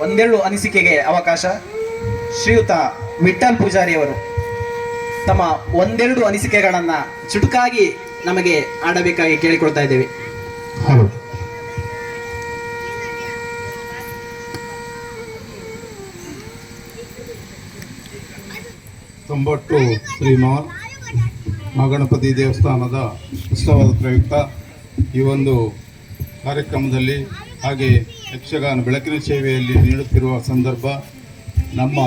Speaker 3: ಒಂದೆರಡು ಅನಿಸಿಕೆಗೆ ಅವಕಾಶ. ಶ್ರೀಯುತ ವಿಠಲ್ ಪೂಜಾರಿ ಅವರು ತಮ್ಮ ಒಂದೆರಡು ಅನಿಸಿಕೆಗಳನ್ನ ಚುಟುಕಾಗಿ ನಮಗೆ ಆಡಬೇಕಾಗಿ ಕೇಳಿಕೊಳ್ತಾ ಇದ್ದೇವೆ.
Speaker 5: ಹಲೋ, ತೊಂಬಟ್ಟು ಶ್ರೀ ಮಹಾಗಣಪತಿ ದೇವಸ್ಥಾನದ ಉತ್ಸವದ ಪ್ರಯುಕ್ತ ಈ ಒಂದು ಕಾರ್ಯಕ್ರಮದಲ್ಲಿ ಹಾಗೆ ಯಕ್ಷಗಾನ ಬೆಳಕಿನ ಸೇವೆಯಲ್ಲಿ ನೀಡುತ್ತಿರುವ ಸಂದರ್ಭ ನಮ್ಮ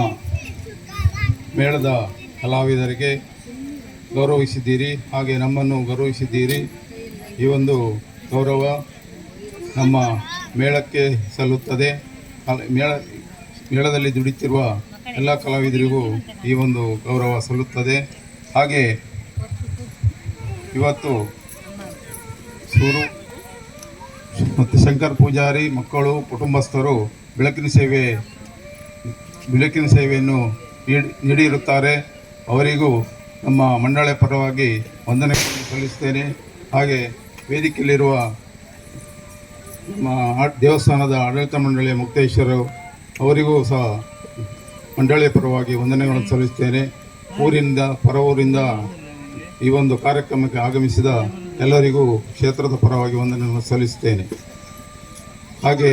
Speaker 5: ಮೇಳದ ಕಲಾವಿದರಿಗೆ ಗೌರವಿಸಿದ್ದೀರಿ, ಹಾಗೆ ನಮ್ಮನ್ನು ಗೌರವಿಸಿದ್ದೀರಿ. ಈ ಒಂದು ಗೌರವ ನಮ್ಮ ಮೇಳಕ್ಕೆ ಸಲ್ಲುತ್ತದೆ. ಮೇಳದಲ್ಲಿ ದುಡಿತಿರುವ ಎಲ್ಲ ಕಲಾವಿದರಿಗೂ ಈ ಒಂದು ಗೌರವ ಸಲ್ಲುತ್ತದೆ. ಹಾಗೆ ಇವತ್ತು ಸೂರು ಮತ್ತು ಶಂಕರ್ ಪೂಜಾರಿ ಮಕ್ಕಳು ಕುಟುಂಬಸ್ಥರು ಬೆಳಕಿನ ಸೇವೆಯನ್ನು ನೀಡಿರುತ್ತಾರೆ. ಅವರಿಗೂ ನಮ್ಮ ಮಂಡಳಿಯ ಪರವಾಗಿ ವಂದನೆಗಳನ್ನು ಸಲ್ಲಿಸುತ್ತೇನೆ. ಹಾಗೆ ವೇದಿಕೆಯಲ್ಲಿರುವ ನಮ್ಮ ದೇವಸ್ಥಾನದ ಆಡಳಿತ ಮಂಡಳಿಯ ಮುಕ್ತೇಶ್ವರು ಅವರಿಗೂ ಸಹ ಮಂಡಳಿಯ ಪರವಾಗಿ ವಂದನೆಗಳನ್ನು ಸಲ್ಲಿಸುತ್ತೇನೆ. ಹೊರ ಊರಿಂದ ಈ ಒಂದು ಕಾರ್ಯಕ್ರಮಕ್ಕೆ ಆಗಮಿಸಿದ ಎಲ್ಲರಿಗೂ ಕ್ಷೇತ್ರದ ಪರವಾಗಿ ವಂದನೆಯನ್ನು ಸಲ್ಲಿಸುತ್ತೇನೆ. ಹಾಗೆ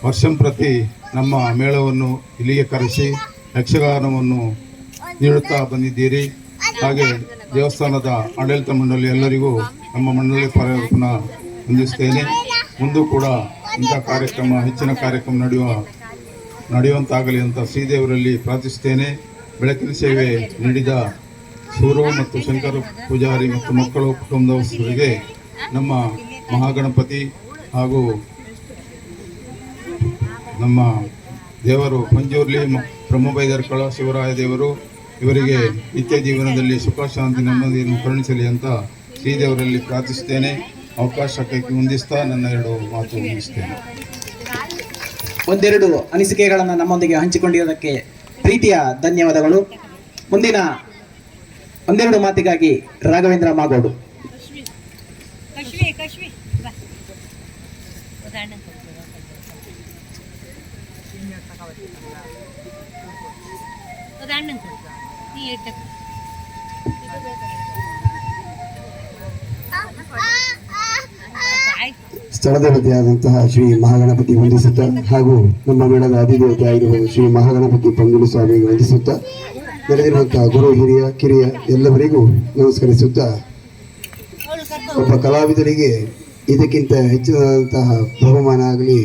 Speaker 5: ವರ್ಷಂಪ್ರತಿ ನಮ್ಮ ಮೇಳವನ್ನು ಇಲ್ಲಿಗೆ ಕರೆಸಿ ಯಕ್ಷಗಾನವನ್ನು ನೀಡುತ್ತಾ ಬಂದಿದ್ದೀರಿ. ಹಾಗೆ ದೇವಸ್ಥಾನದ ಆಡಳಿತ ಮಂಡಳಿ ಎಲ್ಲರಿಗೂ ನಮ್ಮ ಮಂಡಳಿ ಪರವಾಗಿ ಪುನಃ ವಂದಿಸುತ್ತೇನೆ. ಮುಂದೂ ಕೂಡ ಇಂಥ ಕಾರ್ಯಕ್ರಮ ಹೆಚ್ಚಿನ ಕಾರ್ಯಕ್ರಮ ನಡೆಯುವಂತಾಗಲಿ ಅಂತ ಶ್ರೀದೇವರಲ್ಲಿ ಪ್ರಾರ್ಥಿಸುತ್ತೇನೆ. ಬೆಳಕಿನ ಸೇವೆ ನೀಡಿದ ಸೂರು ಮತ್ತು ಶಂಕರ ಪೂಜಾರಿ ಮತ್ತು ಮಕ್ಕಳು ಕುಟುಂಬದವರಿಗೆ ನಮ್ಮ ಮಹಾಗಣಪತಿ ಹಾಗೂ ನಮ್ಮ ದೇವರು ಪಂಜುರ್ಲಿ ಬ್ರಹ್ಮಬೈದರ್ಕಳ ಶಿವರಾಯ ದೇವರು ಇವರಿಗೆ ನಿತ್ಯ ಜೀವನದಲ್ಲಿ ಸುಖ ಶಾಂತಿ ನೆಮ್ಮದಿಯನ್ನು ಕರುಣಿಸಲಿ ಅಂತ ಶ್ರೀದೇವರಲ್ಲಿ ಪ್ರಾರ್ಥಿಸುತ್ತೇನೆ. ಅವಕಾಶಕ್ಕೆ ಹೊಂದಿಸ್ತಾ ನನ್ನ ಎರಡು ಮಾತು ಮುಗಿಸ್ತೇನೆ.
Speaker 3: ಒಂದೆರಡು ಅನಿಸಿಕೆಗಳನ್ನು ನಮ್ಮೊಂದಿಗೆ ಹಂಚಿಕೊಂಡಿರುವುದಕ್ಕೆ ಪ್ರೀತಿಯ ಧನ್ಯವಾದಗಳು. ಮುಂದಿನ ಒಂದೆರಡು ಮಾತಿಗಾಗಿ ರಾಘವೇಂದ್ರ ಮಾಗೋಡು.
Speaker 6: ಸ್ಥಳದೇವತೆಯಾದಂತಹ ಶ್ರೀ ಮಹಾಗಣಪತಿ ವಂದಿಸುತ್ತಾ ಹಾಗೂ ನಮ್ಮ ಮೇಳದ ಅಧಿದೇವತೆ ಆಗಿರುವ ಶ್ರೀ ಮಹಾಗಣಪತಿ ಪಂಗುಲು ಸ್ವಾಮಿಗೆ ವಂದಿಸುತ್ತಾ ನೆರೆದಿರುವಂತಹ ಗುರು ಹಿರಿಯ ಕಿರಿಯ ಎಲ್ಲವರಿಗೂ ನಮಸ್ಕರಿಸುತ್ತಾ, ಒಬ್ಬ ಕಲಾವಿದರಿಗೆ ಇದಕ್ಕಿಂತ ಹೆಚ್ಚಿನದಂತಹ ಬಹುಮಾನ ಆಗಲಿ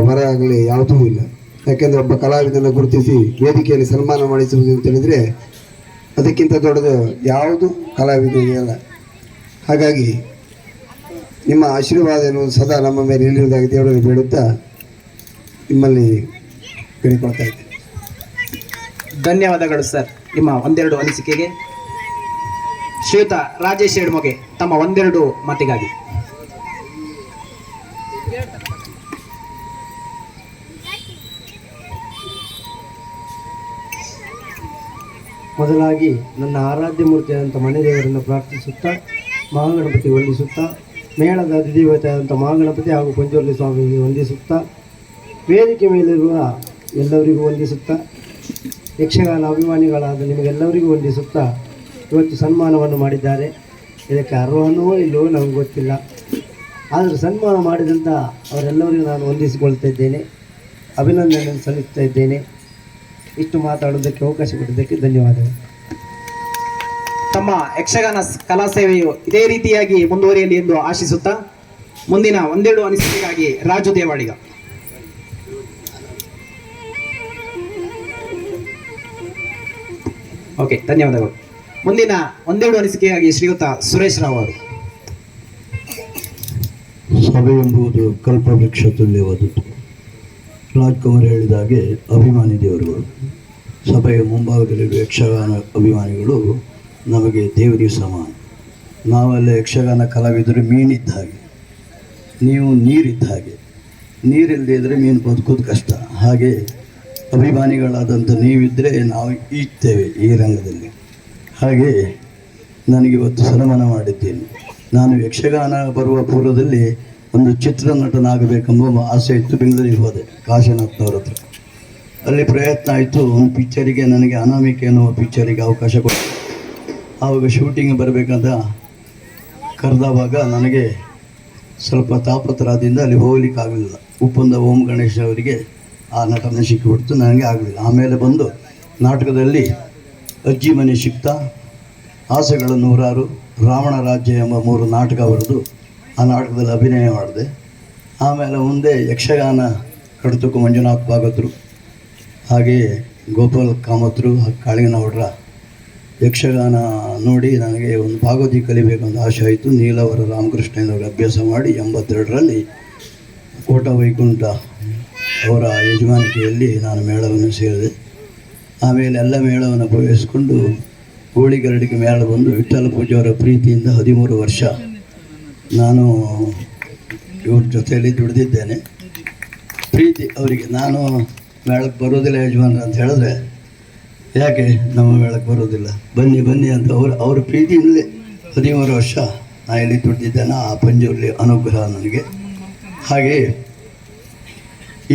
Speaker 6: ವರ ಆಗಲಿ ಯಾವುದೂ ಇಲ್ಲ. ಯಾಕೆಂದರೆ ಒಬ್ಬ ಕಲಾವಿದನ ಗುರುತಿಸಿ ವೇದಿಕೆಯಲ್ಲಿ ಸನ್ಮಾನ ಮಾಡಿಸುವುದು ಅಂತ ಹೇಳಿದರೆ ಅದಕ್ಕಿಂತ ದೊಡ್ಡದು ಯಾವುದು ಕಲಾವಿದನಿಗೆ ಅಲ್ಲ. ಹಾಗಾಗಿ ನಿಮ್ಮ ಆಶೀರ್ವಾದವನ್ನು ಸದಾ ನಮ್ಮ ಮೇಲೆ ಇಲ್ಲಿರುವುದಾಗಿ ದೇವರಲ್ಲಿ ಬೇಡುತ್ತಾ ನಿಮ್ಮಲ್ಲಿ ಕೇಳಿಕೊಳ್ತಾ ಇದ್ದೇನೆ.
Speaker 3: ಧನ್ಯವಾದಗಳು ಸರ್. ನಿಮ್ಮ ಒಂದೆರಡು ಅನಿಸಿಕೆಗೆ ಶ್ರೀಯುತ ರಾಜೇಶ್ ಎಡ್ಮೊಗೆ ತಮ್ಮ ಒಂದೆರಡು ಮಾತಿಗಾಗಿ.
Speaker 6: ಮೊದಲಾಗಿ ನನ್ನ ಆರಾಧ್ಯ ಮೂರ್ತಿಯಾದಂಥ ಮನೆ ದೇವರನ್ನು ಪ್ರಾರ್ಥಿಸುತ್ತಾ ಮಹಾಗಣಪತಿ ವಂದಿಸುತ್ತಾ ಮೇಳದ ಅಧಿದೇವತೆಯಾದಂಥ ಮಹಾಗಣಪತಿ ಹಾಗೂ ಪಂಜುರ್ಲಿ ಸ್ವಾಮಿಗೆ ವಂದಿಸುತ್ತಾ ವೇದಿಕೆ ಮೇಲಿರುವ ಎಲ್ಲರಿಗೂ ವಂದಿಸುತ್ತಾ ಯಕ್ಷಗಾನ ಅಭಿಮಾನಿಗಳಾದ ನಿಮಗೆಲ್ಲರಿಗೂ ವಂದಿಸುತ್ತಾ ಇವತ್ತು ಸನ್ಮಾನವನ್ನು ಮಾಡಿದ್ದಾರೆ. ಇದಕ್ಕೆ ಅರ್ಹನೋ ಇಲ್ಲವೋ ನಮಗೆ ಗೊತ್ತಿಲ್ಲ, ಆದರೆ ಸನ್ಮಾನ ಮಾಡಿದಂಥ ಅವರೆಲ್ಲರಿಗೂ ನಾನು ವಂದಿಸಿಕೊಳ್ತಾ ಇದ್ದೇನೆ, ಅಭಿನಂದನೆಯನ್ನು ಸಲ್ಲಿಸ್ತಾ ಇದ್ದೇನೆ. ಇಷ್ಟು ಮಾತಾಡೋದಕ್ಕೆ ಅವಕಾಶ ಕೊಟ್ಟಿದ್ದಕ್ಕೆ ಧನ್ಯವಾದಗಳು.
Speaker 3: ತಮ್ಮ ಯಕ್ಷಗಾನ ಕಲಾ ಸೇವೆಯು ಇದೇ ರೀತಿಯಾಗಿ ಮುಂದುವರಿಯಲಿ ಎಂದು ಆಶಿಸುತ್ತಾ ಮುಂದಿನ ಒಂದೆರಡು ಅನಿಸಿಕೆಗಾಗಿ ರಾಜು ದೇವಾಡಿಗ. ಓಕೆ, ಧನ್ಯವಾದಗಳು. ಮುಂದಿನ ಒಂದೆರಡು ಅನಿಸಿಕೆಗಾಗಿ ಶ್ರೀಯುತ ಸುರೇಶ್ ರಾವ್ ಅವರು.
Speaker 7: ಸಭೆ ಎಂಬುದು ಕಲ್ಪವೃಕ್ಷ ತುಲ್ಯವಾದದ್ದು. ರಾಜ್ಕುಮಾರ್ ಹೇಳಿದ ಹಾಗೆ ಅಭಿಮಾನಿ ದೇವರುಗಳು, ಸಭೆಯ ಮುಂಭಾಗದಲ್ಲಿರುವ ಯಕ್ಷಗಾನ ಅಭಿಮಾನಿಗಳು ನಮಗೆ ದೇವರಿಗೆ ಸಮಾನ. ನಾವೆಲ್ಲ ಯಕ್ಷಗಾನ ಕಲಾವಿದರು ಮೀನಿದ್ದ ಹಾಗೆ. ನೀವು ನೀರಿದ್ದ ಹಾಗೆ. ನೀರಿಲ್ಲದೆ ಇದ್ದರೆ ಮೀನು ಬದುಕೋದು ಕಷ್ಟ. ಹಾಗೆ ಅಭಿಮಾನಿಗಳಾದಂಥ ನೀವಿದ್ದರೆ ನಾವು ಈಜ್ತೇವೆ ಈ ರಂಗದಲ್ಲಿ. ಹಾಗೆ ನನಗಿವತ್ತು ಸನ್ಮಾನ ಮಾಡಿದ್ದೇನೆ. ನಾನು ಯಕ್ಷಗಾನ ಬರುವ ಪೂರ್ವದಲ್ಲಿ ಒಂದು ಚಿತ್ರನಟನಾಗಬೇಕೆಂಬ ಆಸೆ ಇತ್ತು. ಬೆಂಗಳೂರಿಗೆ ಹೋದೆ ಕಾಶಿನಾಥ್ನವ್ರ ಹತ್ರ. ಅಲ್ಲಿ ಪ್ರಯತ್ನ ಆಯಿತು. ಒಂದು ಪಿಕ್ಚರಿಗೆ ನನಗೆ ಅನಾಮಿಕೆ ಎನ್ನುವ ಪಿಕ್ಚರಿಗೆ ಅವಕಾಶ ಕೊಟ್ಟು ಆವಾಗ ಶೂಟಿಂಗ್ ಬರಬೇಕಂತ ಕರೆದವಾಗ ನನಗೆ ಸ್ವಲ್ಪ ತಾಪತ್ರದಿಂದ ಅಲ್ಲಿ ಹೋಗ್ಲಿಕ್ಕಾಗಲಿಲ್ಲ. ಉಪ್ಪಂದ ಓಂ ಗಣೇಶ್ ಅವರಿಗೆ ಆ ನಟನೆ ಸಿಕ್ಕಿಬಿಡ್ತು, ನನಗೆ ಆಗಲಿಲ್ಲ. ಆಮೇಲೆ ಬಂದು ನಾಟಕದಲ್ಲಿ ಅಜ್ಜಿ ಮನೆ ಸಿಕ್ತಾ, ಆಸೆಗಳ ನೂರಾರು, ರಾವಣ ರಾಜ್ಯ ಎಂಬ 3 ನಾಟಕ ಬರೆದು ಆ ನಾಟಕದಲ್ಲಿ ಅಭಿನಯ ಮಾಡಿದೆ. ಆಮೇಲೆ ಮುಂದೆ ಯಕ್ಷಗಾನ ಕಡತುಕು ಮಂಜುನಾಥ್ ಭಾಗವತರು, ಹಾಗೆಯೇ ಗೋಪಾಲ್ ಕಾಮತ್ರು, ಕಾಳಿಂಗನಗೌಡರ ಯಕ್ಷಗಾನ ನೋಡಿ ನನಗೆ ಒಂದು ಭಾಗವತಿ ಕಲಿಬೇಕಂತ ಆಸೆ ಆಯಿತು. ನೀಲವರ ರಾಮಕೃಷ್ಣನವರು ಅಭ್ಯಾಸ ಮಾಡಿ 82ರಲ್ಲಿ ಕೋಟ ವೈಕುಂಠ ಅವರ ಯಜಮಾನಿಕೆಯಲ್ಲಿ ನಾನು ಮೇಳವನ್ನು ಸೇರಿದೆ. ಆಮೇಲೆ ಎಲ್ಲ ಮೇಳವನ್ನು ಭಾಗವಹಿಸಿಕೊಂಡು ಗೋಳಿಗರಡಿಗೆ ಮೇಳ ಬಂದು ವಿಠ್ಠಲ ಪೂಜೆಯವರ ಪ್ರೀತಿಯಿಂದ 13 ವರ್ಷ ನಾನು ಇವ್ರ ಜೊತೆಯಲ್ಲಿ ದುಡಿದಿದ್ದೇನೆ. ಪ್ರೀತಿ ಅವರಿಗೆ. ನಾನು ಮೇಳಕ್ಕೆ ಬರೋದಿಲ್ಲ ಯಜಮಾನ್ರ ಅಂತ ಹೇಳಿದ್ರೆ, ಯಾಕೆ ನಮ್ಮ ಮೇಳಕ್ಕೆ ಬರೋದಿಲ್ಲ, ಬನ್ನಿ ಬನ್ನಿ ಅಂತ ಅವ್ರ ಪ್ರೀತಿಯಿಂದಲೇ 13 ವರ್ಷ ನಾನು ಇಲ್ಲಿ ದುಡ್ದಿದ್ದೇನೆ. ಆ ಪಂಜುರ್ಲಿ ಅನುಗ್ರಹ ನನಗೆ. ಹಾಗೆ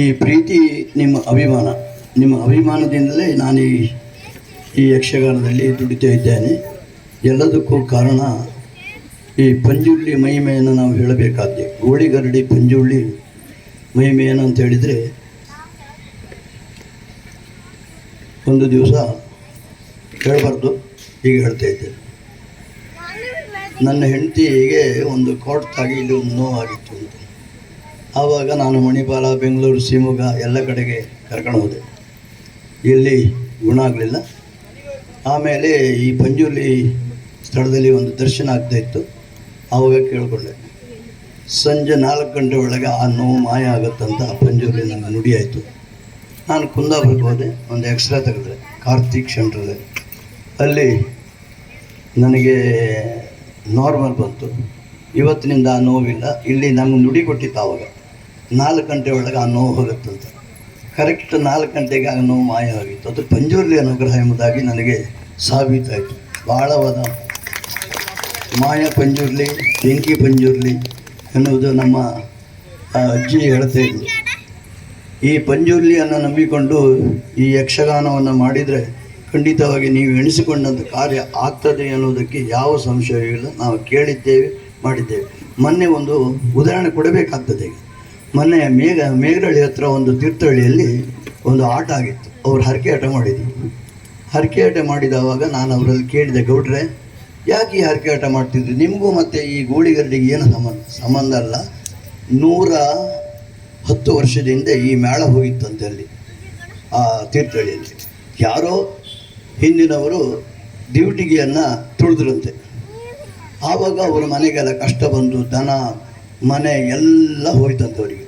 Speaker 7: ಈ ಪ್ರೀತಿ ನಿಮ್ಮ ಅಭಿಮಾನದಿಂದಲೇ ನಾನು ಈ ಯಕ್ಷಗಾನದಲ್ಲಿ ದುಡಿತಾ ಇದ್ದೇನೆ. ಎಲ್ಲದಕ್ಕೂ ಕಾರಣ ಈ ಪಂಜುರ್ಲಿ ಮಹಿಮೆಯನ್ನು ನಾವು ಹೇಳಬೇಕಾದ್ದೆ. ಗೋಳಿಗರಡಿ ಪಂಜುರ್ಲಿ ಮಹಿಮೆ ಏನು ಅಂತ ಹೇಳಿದರೆ, ಒಂದು ದಿವಸ ಹೇಳಬಾರ್ದು, ಈಗ ಹೇಳ್ತಾ ಇದ್ದೇನೆ. ನನ್ನ ಹೆಂಡತಿಗೆ ಒಂದು ತಾಗಿ ಇಲ್ಲಿ ಒಂದು ನೋವಾಗಿತ್ತು ಅಂತ. ಆವಾಗ ನಾನು ಮಣಿಪಾಲ, ಬೆಂಗಳೂರು, ಶಿವಮೊಗ್ಗ ಎಲ್ಲ ಕಡೆಗೆ ಕರ್ಕೊಂಡು ಹೋದೆ. ಎಲ್ಲಿ ಗುಣ ಆಗಲಿಲ್ಲ. ಆಮೇಲೆ ಈ ಪಂಜುರ್ಲಿ ಸ್ಥಳದಲ್ಲಿ ಒಂದು ದರ್ಶನ ಆಗ್ತಾಯಿತ್ತು. ಆವಾಗ ಕೇಳಿಕೊಂಡೆ, ಸಂಜೆ 4 ಗಂಟೆ ಒಳಗೆ ಆ ನೋವು ಮಾಯ ಆಗುತ್ತಂತ ಪಂಜುರ್ಲಿ ನನಗೆ ನುಡಿ ಆಯಿತು. ನಾನು ಕುಂದಾಪುರಕ್ಕೆ ಹೋದೆ. ಒಂದು ಎಕ್ಸ್ರೇ ತೆಗೆದ್ರೆ ಕಾರ್ತಿಕ್ ಸೆಂಟ್ರಲ್ಲಿ. ಅಲ್ಲಿ ನನಗೆ ನಾರ್ಮಲ್ ಬಂತು. ಇವತ್ತಿನಿಂದ ಆ ನೋವಿಲ್ಲ. ಇಲ್ಲಿ ನಮಗೆ ನುಡಿ ಕೊಟ್ಟಿತ್ತು ಆವಾಗ 4 ಗಂಟೆ ಒಳಗೆ ಆ ನೋವು ಹೋಗುತ್ತಂತ. ಕರೆಕ್ಟ್ 4 ಗಂಟೆಗೆ ಆ ನೋವು ಮಾಯ ಆಗಿತ್ತು. ಅದು ಪಂಜುರ್ಲಿ ಅನುಗ್ರಹ ಎಂಬುದಾಗಿ ನನಗೆ ಸಾಬೀತಾಯಿತು. ಬಹಳವಾದ ಮಾಯ ಪಂಜುರ್ಲಿ, ಬೆಂಕಿ ಪಂಜುರ್ಲಿ ಎನ್ನುವುದು ನಮ್ಮ ಅಜ್ಜಿ ಹೇಳ್ತಾ ಇದ್ದರು. ಈ ಪಂಜುರ್ಲಿಯನ್ನು ನಂಬಿಕೊಂಡು ಈ ಯಕ್ಷಗಾನವನ್ನು ಮಾಡಿದರೆ ಖಂಡಿತವಾಗಿ ನೀವು ಎಣಿಸಿಕೊಂಡಂಥ ಕಾರ್ಯ ಆಗ್ತದೆ ಅನ್ನೋದಕ್ಕೆ ಯಾವ ಸಂಶಯವಿಲ್ಲ. ನಾವು ಕೇಳಿದ್ದೇವೆ, ಮಾಡಿದ್ದೇವೆ. ಮೊನ್ನೆ ಒಂದು ಉದಾಹರಣೆ ಕೊಡಬೇಕಾಗ್ತದೆ. ಮೊನ್ನೆ ಮೇಘರಳ್ಳಿ ಹತ್ರ ಒಂದು ತೀರ್ಥಹಳ್ಳಿಯಲ್ಲಿ ಒಂದು ಆಟ ಆಗಿತ್ತು. ಅವರು ಹರಕೆ ಆಟ ಮಾಡಿದ್ರು. ಹರಕೆ ಆಟ ಮಾಡಿದವಾಗ ನಾನು ಅವರಲ್ಲಿ ಕೇಳಿದೆ, ಗೌಡ್ರೆ ಯಾಕೆ ಈ ಹರಕೆ ಆಟ ಮಾಡ್ತಿದ್ರಿ? ನಿಮಗೂ ಮತ್ತು ಈ ಗೋಳಿಗರಡಿಗೆ ಏನು ಸಂಬಂಧ ಅಲ್ಲ. 110 ವರ್ಷದಿಂದ ಈ ಮೇಳ ಹೋಗಿತ್ತಂತೆ ಅಲ್ಲಿ ಆ ತೀರ್ಥಹಳ್ಳಿಯಲ್ಲಿ. ಯಾರೋ ಹಿಂದಿನವರು ಡ್ಯೂಟಿಗೆಯನ್ನು ತುಳಿದ್ರಂತೆ. ಆವಾಗ ಅವರ ಮನೆಗೆಲ್ಲ ಕಷ್ಟ ಬಂದು ದನ ಮನೆ ಎಲ್ಲ ಹೋಯ್ತಂತೆ ಅವರಿಗೆ.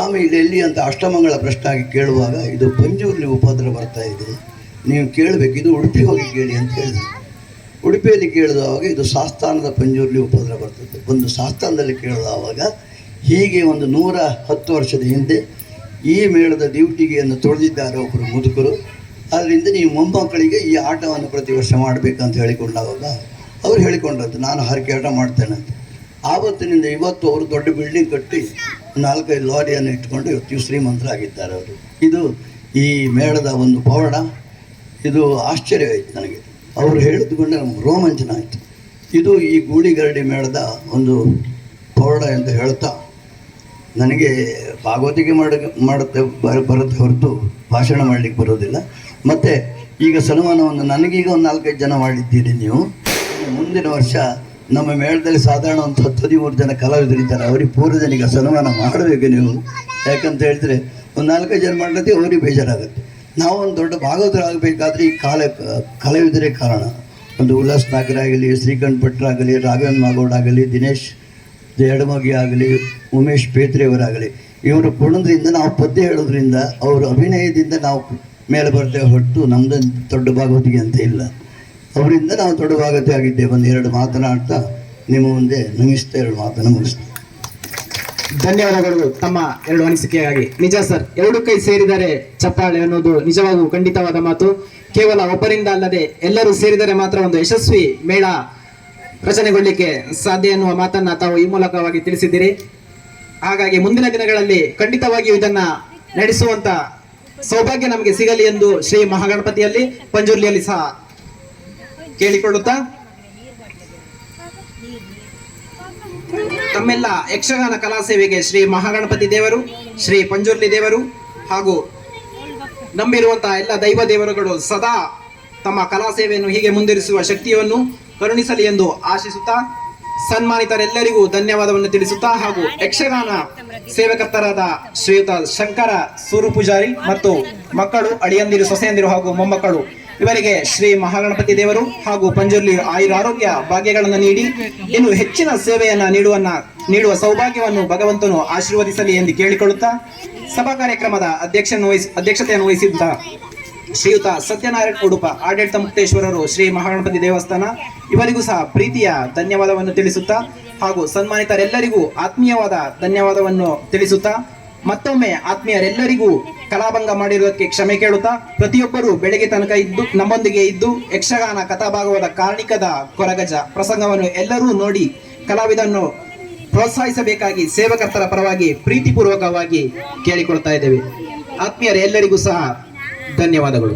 Speaker 7: ಆಮೇಲೆ ಎಲ್ಲಿ ಅಂತ ಅಷ್ಟಮಂಗಳ ಪ್ರಶ್ನೆ ಆಗಿ ಕೇಳುವಾಗ, ಇದು ಪಂಜುರ್ಲಿ ಉಪದ್ರ ಬರ್ತಾ ಇದೆ, ನೀವು ಕೇಳಬೇಕು, ಇದು ಉಡುಪಿ ಹೋಗಿ ಕೇಳಿ ಅಂತ ಹೇಳಿದ್ರು. ಉಡುಪಿಯಲ್ಲಿ ಕೇಳಿದವಾಗ ಇದು ಸಾಸ್ತಾನದ ಪಂಜುರ್ಲಿ ಉಪದ್ರ ಬರ್ತದೆ. ಒಂದು ಸಾಸ್ತಾನದಲ್ಲಿ ಕೇಳಿದವಾಗ ಹೀಗೆ ಒಂದು 110 ವರ್ಷದ ಹಿಂದೆ ಈ ಮೇಳದ ಡ್ಯೂಟಿಗೆಯನ್ನು ತೊಳೆದಿದ್ದಾರೆ ಒಬ್ಬರು ಮುದುಕರು. ಅದರಿಂದ ನೀವು ಮೊಮ್ಮಕ್ಕಳಿಗೆ ಈ ಆಟವನ್ನು ಪ್ರತಿ ವರ್ಷ ಮಾಡಬೇಕಂತ ಹೇಳಿಕೊಂಡಾಗ ಅವರು ಹೇಳಿಕೊಂಡ್ರಂತೆ, ನಾನು ಹರಕೆ ಆಟ ಮಾಡ್ತೇನಂತೆ. ಆವತ್ತಿನಿಂದ ಇವತ್ತು ಅವರು ದೊಡ್ಡ ಬಿಲ್ಡಿಂಗ್ ಕಟ್ಟಿ 4-5 ಲಾರಿಯನ್ನು ಇಟ್ಕೊಂಡು ಇವತ್ತು ಶ್ರೀಮಂತರಾಗಿದ್ದಾರೆ ಅವರು. ಇದು ಈ ಮೇಳದ ಒಂದು ಪವಾಡ. ಇದು ಆಶ್ಚರ್ಯವಾಯಿತು ನನಗೆ. ಅವರು ಹೇಳಿದುಕೊಂಡು ನಮ್ಗೆ ರೋಮಾಂಚನ ಆಯಿತು. ಇದು ಈ ಗೂಳಿಗರಡಿ ಮೇಳದ ಒಂದು ಪವಾಡ ಅಂತ ಹೇಳ್ತಾ, ನನಗೆ ಭಾಗವತಿಕೆ ಮಾಡುತ್ತೆ ಬರುತ್ತೆ ಹೊರತು ಭಾಷಣ ಮಾಡಲಿಕ್ಕೆ ಬರೋದಿಲ್ಲ. ಮತ್ತು ಈಗ ಸನ್ಮಾನವನ್ನು ನನಗೀಗ ಒಂದು 4-5 ಜನ ಮಾಡಿದ್ದೀರಿ ನೀವು. ಮುಂದಿನ ವರ್ಷ ನಮ್ಮ ಮೇಳದಲ್ಲಿ ಸಾಧಾರಣ ಒಂದು 10-13 ಜನ ಕಲಾವಿದರಿದ್ದಾರೆ. ಅವ್ರಿಗೆ ಪೂರ್ವಜನಿಗೆ ಸನ್ಮಾನ ಮಾಡಬೇಕು ನೀವು. ಯಾಕಂತ ಹೇಳಿದ್ರೆ ಒಂದು 4-5 ಜನ ಮಾಡತ್ತೆ ಅವ್ರಿಗೆ ಬೇಜಾರಾಗುತ್ತೆ. ನಾವು ಒಂದು ದೊಡ್ಡ ಭಾಗವತರಾಗಬೇಕಾದ್ರೆ ಈ ಕಲಾವಿದರೇ ಕಾರಣ. ಒಂದು ಉಲ್ಲಾಸ್ ನಾಗರ್ ಆಗಲಿ, ಶ್ರೀಕಂಠ ಭಟ್ರಾಗಲಿ, ರಾಘವೇಂದ್ರ ಮಾಗೋಡ್ ಆಗಲಿ, ದಿನೇಶ್ ಎಡಮಗಿ ಆಗಲಿ, ಉಮೇಶ್ ಪೇತ್ರೆಯವರಾಗಲಿ, ಇವರು ಕೊಡೋದ್ರಿಂದ ನಾವು ಪದ್ಯ ಹೇಳೋದ್ರಿಂದ ಅವರ ಅಭಿನಯದಿಂದ ನಾವು ಮೇಲೆ ಬರ್ತೇವೆ ಹೊರತು ನಮ್ಮದು ದೊಡ್ಡ ಭಾಗವತಿಗೆ ಅಂತ ಇಲ್ಲ. ಅವರಿಂದ ನಾವು ದೊಡ್ಡ ಭಾಗವತಿ ಆಗಿದ್ದೇವೆ. 1-2 ಮಾತನಾಡ್ತಾ ನಿಮ್ಮ ಮುಂದೆ ನಮಿಸ್ತಾ 2 ಮಾತನ್ನು ಮುಗಿಸ್ತೀವಿ.
Speaker 3: ಧನ್ಯವಾದಗಳು ತಮ್ಮ ಎರಡು ಅನಿಸಿಕೆಯಾಗಿ. ನಿಜ ಸರ್, ಎರಡು ಕೈ ಸೇರಿದರೆ ಚಪ್ಪಾಳೆ ಅನ್ನೋದು ನಿಜವಾಗೂ ಖಂಡಿತವಾದ ಮಾತು. ಕೇವಲ ಒಬ್ಬರಿಂದ ಅಲ್ಲದೆ ಎಲ್ಲರೂ ಸೇರಿದರೆ ಮಾತ್ರ ಒಂದು ಯಶಸ್ವಿ ಮೇಳ ರಚನೆಗೊಳ್ಳಿಕ್ಕೆ ಸಾಧ್ಯ ಎನ್ನುವ ಮಾತನ್ನ ತಾವು ಈ ಮೂಲಕವಾಗಿ ತಿಳಿಸಿದ್ದೀರಿ. ಹಾಗಾಗಿ ಮುಂದಿನ ದಿನಗಳಲ್ಲಿ ಖಂಡಿತವಾಗಿಯೂ ಇದನ್ನ ನಡೆಸುವಂತ ಸೌಭಾಗ್ಯ ನಮಗೆ ಸಿಗಲಿ ಎಂದು ಶ್ರೀ ಮಹಾಗಣಪತಿಯಲ್ಲಿ ಪಂಜುರ್ಲಿಯಲ್ಲಿ ಸಹ ಕೇಳಿಕೊಳ್ಳುತ್ತಾ ತಮ್ಮೆಲ್ಲ ಯಕ್ಷಗಾನ ಕಲಾ ಸೇವೆಗೆ ಶ್ರೀ ಮಹಾಗಣಪತಿ ದೇವರು, ಶ್ರೀ ಪಂಜುರ್ಲಿ ದೇವರು ಹಾಗೂ ನಂಬಿರುವಂತಹ ಎಲ್ಲ ದೈವ ದೇವರುಗಳು ಸದಾ ತಮ್ಮ ಕಲಾ ಸೇವೆಯನ್ನು ಹೀಗೆ ಮುಂದುವರಿಸುವ ಶಕ್ತಿಯನ್ನು ಕರುಣಿಸಲಿ ಎಂದು ಆಶಿಸುತ್ತಾ ಸನ್ಮಾನಿತರೆಲ್ಲರಿಗೂ ಧನ್ಯವಾದವನ್ನು ತಿಳಿಸುತ್ತಾ ಹಾಗೂ ಯಕ್ಷಗಾನ ಸೇವಕರ್ತರಾದ ಶ್ರೀಯುತ ಶಂಕರ ಸೂರು ಪೂಜಾರಿ ಮತ್ತು ಮಕ್ಕಳು, ಅಳಿಯಂದಿರು, ಸೊಸೆಯಂದಿರು ಹಾಗೂ ಮೊಮ್ಮಕ್ಕಳು ಇವರಿಗೆ ಶ್ರೀ ಮಹಾಗಣಪತಿ ದೇವರು ಹಾಗೂ ಪಂಜುರ್ಲಿ ಆಯುರಾರೋಗ್ಯ ಭಾಗ್ಯಗಳನ್ನು ನೀಡಿ ಇನ್ನು ಹೆಚ್ಚಿನ ಸೇವೆಯನ್ನ ನೀಡುವ ಸೌಭಾಗ್ಯವನ್ನು ಭಗವಂತನು ಆಶೀರ್ವದಿಸಲಿ ಎಂದು ಕೇಳಿಕೊಳ್ಳುತ್ತಾ ಸಭಾ ಕಾರ್ಯಕ್ರಮದ ಅಧ್ಯಕ್ಷತೆಯನ್ನು ವಹಿಸಿದ್ದ ಶ್ರೀಯುತ ಸತ್ಯನಾರಾಯಣ ಉಡುಪ, ಆಡಳಿತ ಮುಕ್ತೇಶ್ವರರು, ಶ್ರೀ ಮಹಾಗಣಪತಿ ದೇವಸ್ಥಾನ ಇವರಿಗೂ ಸಹ ಪ್ರೀತಿಯ ಧನ್ಯವಾದವನ್ನು ತಿಳಿಸುತ್ತಾ ಹಾಗೂ ಸನ್ಮಾನಿತರೆಲ್ಲರಿಗೂ ಆತ್ಮೀಯವಾದ ಧನ್ಯವಾದವನ್ನು ತಿಳಿಸುತ್ತಾ ಮತ್ತೊಮ್ಮೆ ಆತ್ಮೀಯರೆಲ್ಲರಿಗೂ ಕಲಾಭಂಗ ಮಾಡಿರುವುದಕ್ಕೆ ಕ್ಷಮೆ ಕೇಳುತ್ತಾ ಪ್ರತಿಯೊಬ್ಬರು ಬೆಳಗ್ಗೆ ತನಕ ಇದ್ದು ನಮ್ಮೊಂದಿಗೆ ಇದ್ದು ಯಕ್ಷಗಾನ ಕಥಾಭಾಗವಾದ ಕಾರ್ಣಿಕದ ಕೊರಗಜ ಪ್ರಸಂಗವನ್ನು ಎಲ್ಲರೂ ನೋಡಿ ಕಲಾವಿದನ್ನು ಪ್ರೋತ್ಸಾಹಿಸಬೇಕಾಗಿ ಸೇವಕರ್ತರ ಪರವಾಗಿ ಪ್ರೀತಿಪೂರ್ವಕವಾಗಿ ಕೇಳಿಕೊಳ್ತಾ ಇದ್ದೇವೆ. ಆತ್ಮೀಯರೆಲ್ಲರಿಗೂ ಸಹ ಧನ್ಯವಾದಗಳು.